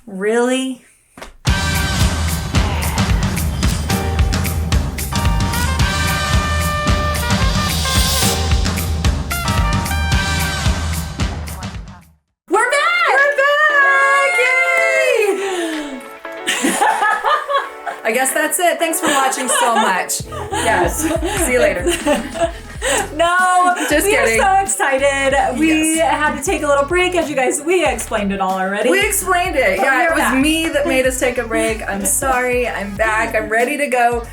Really? We're back! We're back! Yay! I guess that's it. Thanks for watching so much. Yes. See you later. No, Just kidding. We are so excited. We had to take a little break, as you guys, we explained it all already. We explained it. But Yeah, it we're was back. me that made us take a break. I'm sorry. I'm back. I'm ready to go.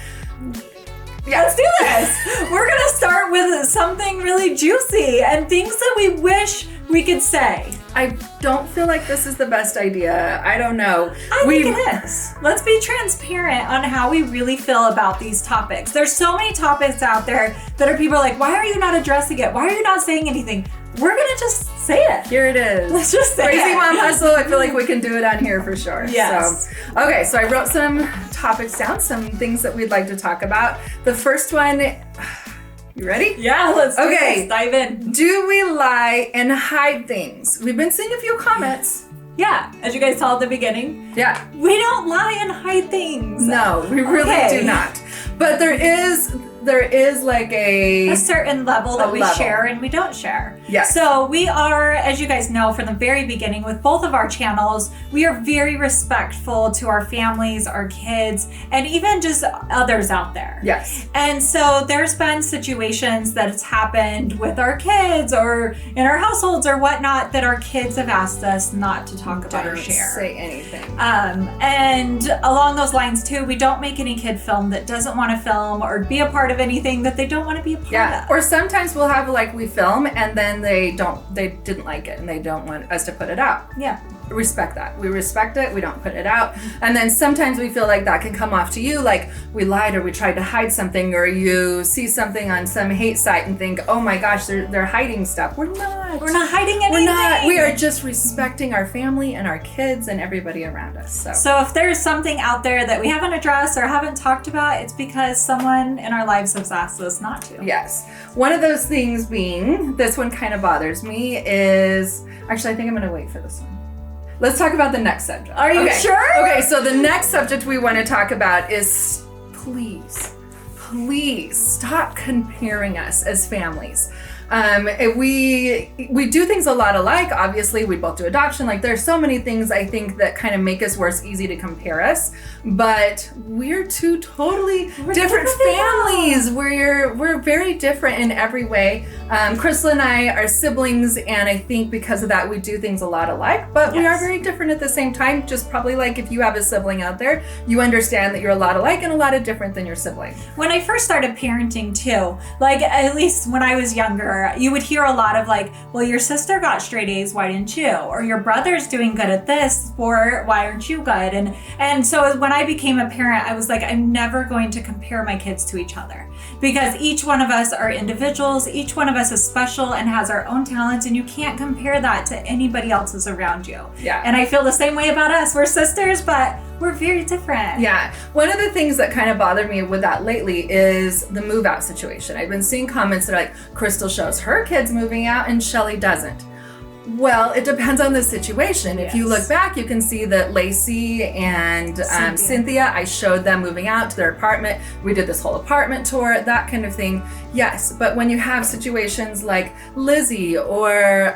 Yeah. Let's do this. We're going to start with something really juicy and things that we wish we could say. I don't feel like this is the best idea. I don't know. I think it is. Let's be transparent on how we really feel about these topics. There's so many topics out there that are people are like, why are you not addressing it? Why are you not saying anything? We're going to just say it. Here it is. Let's just say Crazy it. Mom Hustle. I feel like we can do it on here for sure. Yes. So, okay, so I wrote some topics down, some things that we'd like to talk about. The first one, you ready? Yeah, let's do Okay. this. Dive in. Do we lie and hide things? We've been seeing a few comments. Yeah, as you guys saw at the beginning, Yeah. we don't lie and hide things. No, we really Okay. do not. But there is like A certain level that A we level. share and we don't share. Yes. So we are, as you guys know from the very beginning with both of our channels, we are very respectful to our families, our kids, and even just others out there. Yes. And so there's been situations that it's happened with our kids or in our households or whatnot that our kids have asked us not to talk about or Don't share. say anything. And along those lines too, we don't make any kid film that doesn't want to film or be a part of anything that they don't want to be a part Yeah. of. Or sometimes we'll have like we film and then they didn't like it and they don't want us to put it out. Yeah. Respect that. We respect it. We don't put it out. And then sometimes we feel like that can come off to you, like we lied or we tried to hide something, or you see something on some hate site and think, oh my gosh, they're hiding stuff. We're not. We're not hiding anything. We're not. We are just respecting our family and our kids and everybody around us. So if there's something out there that we haven't addressed or haven't talked about, it's because someone in our lives has asked us not to. Yes. One of those things being, this one kind of bothers me, is actually I think I'm going to wait for this one. Let's talk about the next subject. Are you sure? Okay, so the next subject we want to talk about is please stop comparing us as families. We do things a lot alike. Obviously, we both do adoption. Like there's so many things I think that kind of make us where it's easy to compare us. But we're two totally different families. We're very different in every way. Crystal and I are siblings, and I think because of that we do things a lot alike. But we are Yes. very different at the same time. Just probably like if you have a sibling out there, you understand that you're a lot alike and a lot of different than your sibling. When I first started parenting too, like at least when I was younger, you would hear a lot of like, well, your sister got straight A's, why didn't you? Or your brother's doing good at this, or why aren't you good? And so when I became a parent, I was like, I'm never going to compare my kids to each other because each one of us are individuals, each one of us is special and has our own talents, and you can't compare that to anybody else's around you. Yeah. And I feel the same way about us. We're sisters, but we're very different. Yeah. One of the things that kind of bothered me with that lately is the move out situation. I've been seeing comments that are like, Crystal shows her kids moving out and Shelly doesn't. Well, it depends on the situation. Yes. If you look back, you can see that Lacey and Cynthia, I showed them moving out to their apartment. We did this whole apartment tour, that kind of thing. Yes, but when you have situations like Lizzie or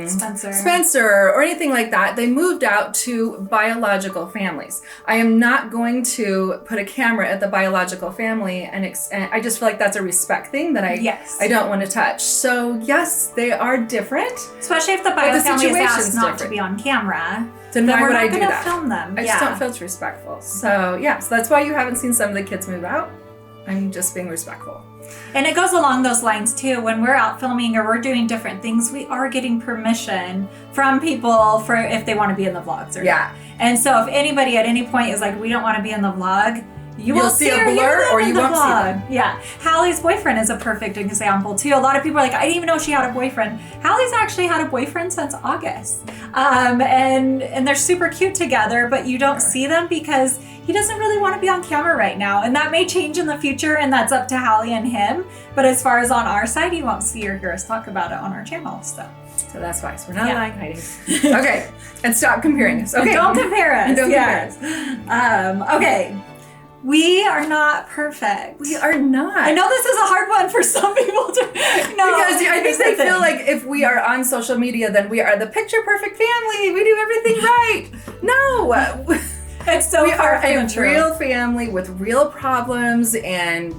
Spencer or anything like that, they moved out to biological families. I am not going to put a camera at the biological family, and I just feel like that's a respect thing that I don't want to touch. So yes, they are different. Especially if the bio family is asked situation's not different. to be on camera, Then why we're would not I do going to that? film them. I just don't feel it's respectful. So yeah, so that's why you haven't seen some of the kids move out. I'm just being respectful. And it goes along those lines too. When we're out filming or we're doing different things, we are getting permission from people for if they want to be in the vlogs or not. And so if anybody at any point is like, we don't want to be in the vlog, you'll see a or hear blur them or in you the won't see vlog. them. Yeah. Hallie's boyfriend is a perfect example too. A lot of people are like, I didn't even know she had a boyfriend. Hallie's actually had a boyfriend since August. And they're super cute together, but you don't see them because he doesn't really want to be on camera right now. And that may change in the future, and that's up to Hallie and him. But as far as on our side, you won't see or hear us talk about it on our channel. So that's why. So we're not lying, hiding. Okay. And stop comparing us. Okay. Don't compare us. Don't compare us. Okay. We are not perfect. We are not. I know this is a hard one for some people to know. Because I think they feel like if we are on social media, then we are the picture perfect family. We do everything right. No. It's so we are far a true. real family with real problems and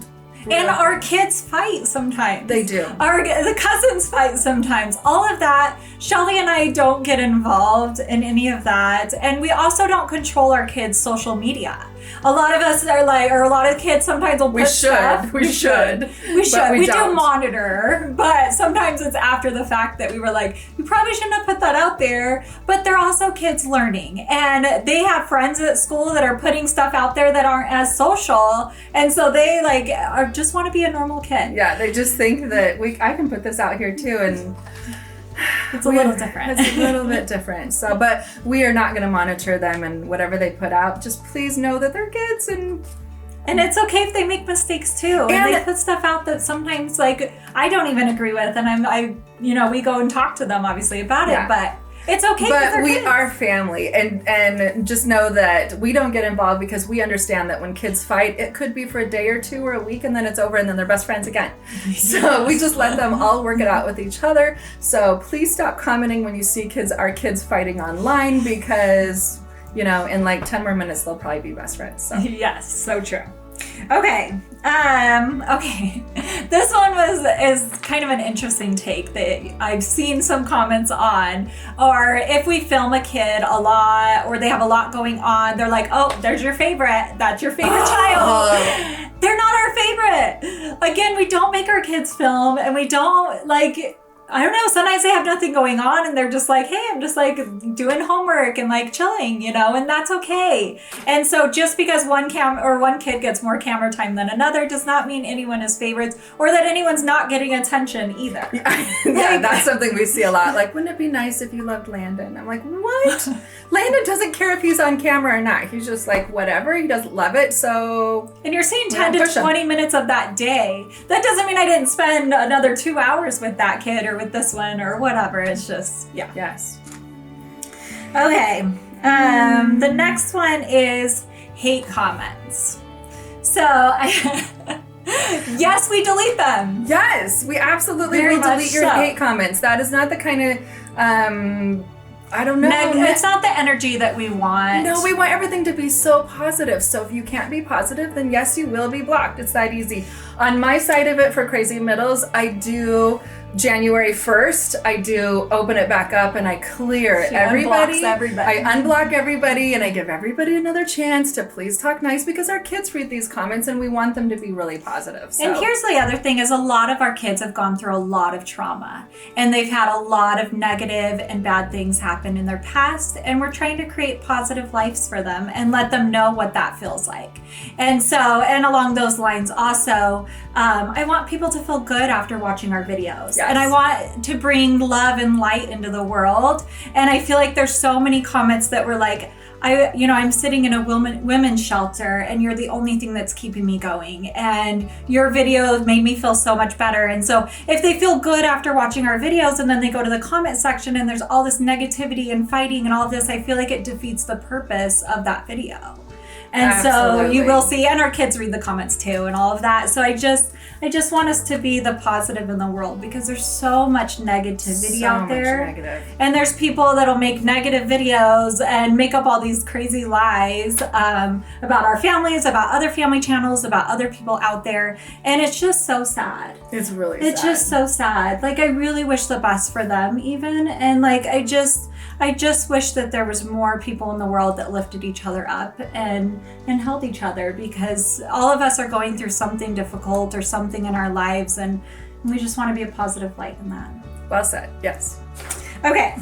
our kids fight sometimes. They do. The cousins fight sometimes. All of that. Shelly and I don't get involved in any of that. And we also don't control our kids' social media. A lot of us are like, or a lot of kids sometimes will put stuff. We should. We do monitor, but sometimes it's after the fact that we were like, you probably shouldn't have put that out there. But they're also kids learning, and they have friends at school that are putting stuff out there that aren't as social, and so they just want to be a normal kid. Yeah, they just think that I can put this out here too, and it's a little different. It's a little bit different. So, but we are not going to monitor them, and whatever they put out, just please know that they're kids, and it's okay if they make mistakes too. And they put stuff out that sometimes I don't even agree with, and we go and talk to them obviously about it, but it's okay. But we are family, and just know that we don't get involved because we understand that when kids fight, it could be for a day or two or a week, and then it's over, and then they're best friends again. So we just let them all work it out with each other. So please stop commenting when you see our kids fighting online, because in like 10 more minutes they'll probably be best friends. So. Yes, so true. Okay. Okay. This one is kind of an interesting take that I've seen some comments on. Or if we film a kid a lot, or they have a lot going on, they're like, "Oh, there's your favorite. That's your favorite child." They're not our favorite. Again, we don't make our kids film, and we don't I don't know, sometimes they have nothing going on and they're just like, hey, I'm just doing homework and chilling, and that's okay. And so just because one kid gets more camera time than another does not mean anyone is favorites, or that anyone's not getting attention either. Yeah, that's something we see a lot. Wouldn't it be nice if you loved Landon? I'm like, what? Landon doesn't care if he's on camera or not. He's just whatever. He doesn't love it, so... And you're seeing 10 to 20 minutes of that day. That doesn't mean I didn't spend another 2 hours with that kid or with this one or whatever. It's just, yeah. Yes. Okay. The next one is hate comments. So, yes, we delete them. Yes, we absolutely will delete your hate comments. That is not the kind of... I don't know. It's not the energy that we want. No, we want everything to be so positive. So if you can't be positive, then yes, you will be blocked. It's that easy. On my side of it for Crazy Middles, I do January 1st, I do open it back up and I clear everybody. I unblock everybody and I give everybody another chance to please talk nice, because our kids read these comments and we want them to be really positive. So. And here's the other thing is a lot of our kids have gone through a lot of trauma and they've had a lot of negative and bad things happen in their past, and we're trying to create positive lives for them and let them know what that feels like. And along those lines also, I want people to feel good after watching our videos. Yes. And I want to bring love and light into the world. And I feel like there's so many comments that were like, I'm sitting in a women's shelter and you're the only thing that's keeping me going. And your video made me feel so much better. And so if they feel good after watching our videos and then they go to the comment section and there's all this negativity and fighting and all this, I feel like it defeats the purpose of that video. And Absolutely. So you will see, and our kids read the comments too and all of that. So I just want us to be the positive in the world, because there's so much negativity out there. And there's people that'll make negative videos and make up all these crazy lies about our families, about other family channels, about other people out there. And it's just so sad. It's really sad. It's just so sad. I really wish the best for them even. And I just wish that there was more people in the world that lifted each other up and held each other, because all of us are going through something difficult or something in our lives, and we just want to be a positive light in that. Well said. Yes. Okay.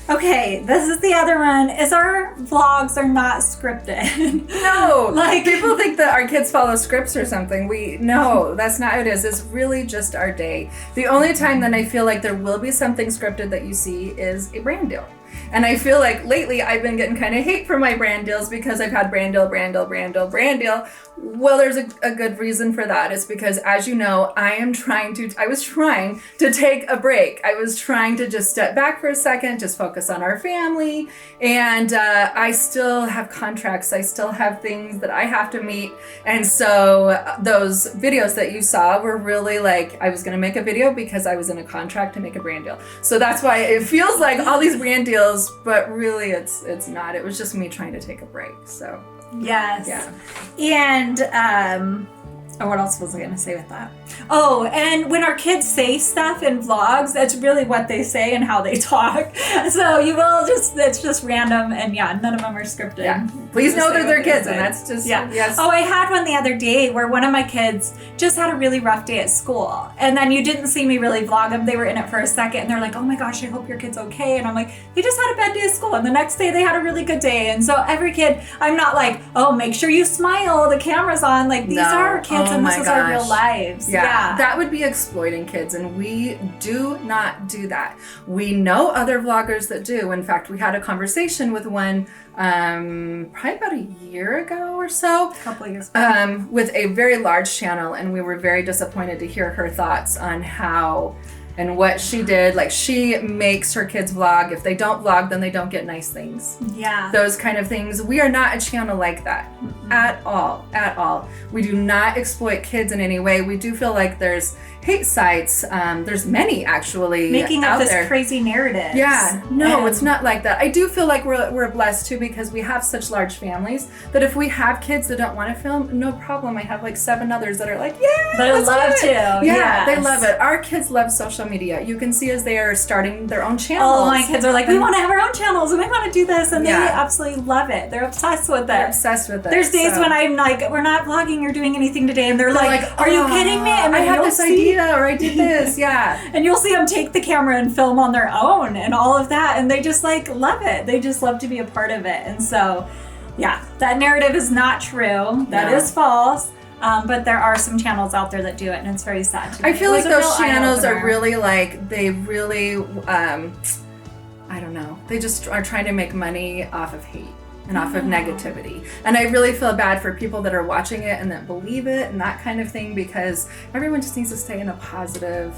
Okay, this is the other one, is our vlogs are not scripted. No, people think that our kids follow scripts or something. No, that's not what it is. It's really just our day. The only time that I feel like there will be something scripted that you see is a brand deal. And I feel like lately I've been getting kind of hate for my brand deals because I've had brand deal. Well, there's a good reason for that. It's because, as you know, I was trying to take a break. I was trying to just step back for a second, just focus on our family. And I still have contracts. I still have things that I have to meet. And so those videos that you saw were really like, I was going to make a video because I was in a contract to make a brand deal. So that's why it feels like all these brand deals, but really it's not. It was just me trying to take a break. So. Yes. Yeah. And what else was I going to say with that? Oh, and when our kids say stuff in vlogs, that's really what they say and how they talk. So it's just random, and none of them are scripted. Yeah. Please know that they're kids, and that's just, yes. Oh, I had one the other day where one of my kids just had a really rough day at school. And then you didn't see me really vlog them. They were in it for a second, and they're like, oh my gosh, I hope your kid's okay. And I'm like, they just had a bad day at school. And the next day they had a really good day. And so every kid, I'm not like, oh, make sure you smile, the camera's on. Like, these are our kids, and this is our real lives. Yeah. That would be exploiting kids, and we do not do that. We know other vloggers that do. In fact, we had a conversation with one probably about a year ago or so. A couple of years ago. With a very large channel, and we were very disappointed to hear her thoughts on how and what she did. Like, she makes her kids vlog. If they don't vlog, then they don't get nice things. Yeah. Those kind of things. We are not a channel like that. At all. We do not exploit kids in any way. We do feel like there's hate sites. There's many actually making out up this there. Crazy narrative. Yeah. No, it's not like that. I do feel like we're blessed too, because we have such large families that if we have kids that don't want to film, no problem. I have like 7 others that are like, they love to. Yeah, they love it. Our kids love social media. You can see as they are starting their own channels. All my kids are like, we want to have our own channels and we want to do this, and they absolutely love it. They're obsessed with it. There's days when I'm like, we're not vlogging or doing anything today, and they're like, are you kidding me? And I have this idea, or I did this. Yeah. And you'll see them take the camera and film on their own and all of that, and they just like love it. They just love to be a part of it. And so that narrative is not true. That is false. But there are some channels out there that do it, and it's very sad to me. I feel like those channels are really like, they really, I don't know, they just are trying to make money off of hate and off of negativity. And I really feel bad for people that are watching it and that believe it and that kind of thing, because everyone just needs to stay in a positive.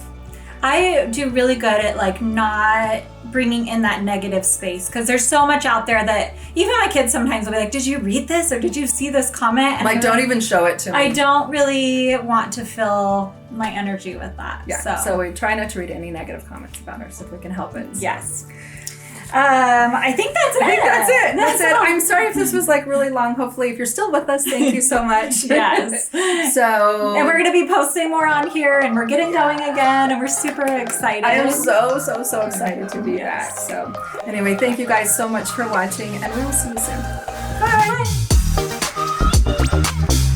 I do really good at like not bringing in that negative space, because there's so much out there that even my kids sometimes will be like, did you read this, or did you see this comment? And like, don't even show it to me. I don't really want to fill my energy with that. Yeah. So we try not to read any negative comments about us if we can help it. Yes. I think that's it. That's it. I'm sorry if this was like really long. Hopefully, if you're still with us, thank you so much. Yes. And we're going to be posting more on here, and we're getting going again, and we're super excited. I am so excited to be back. So anyway, thank you guys so much for watching, and we will see you soon. Bye.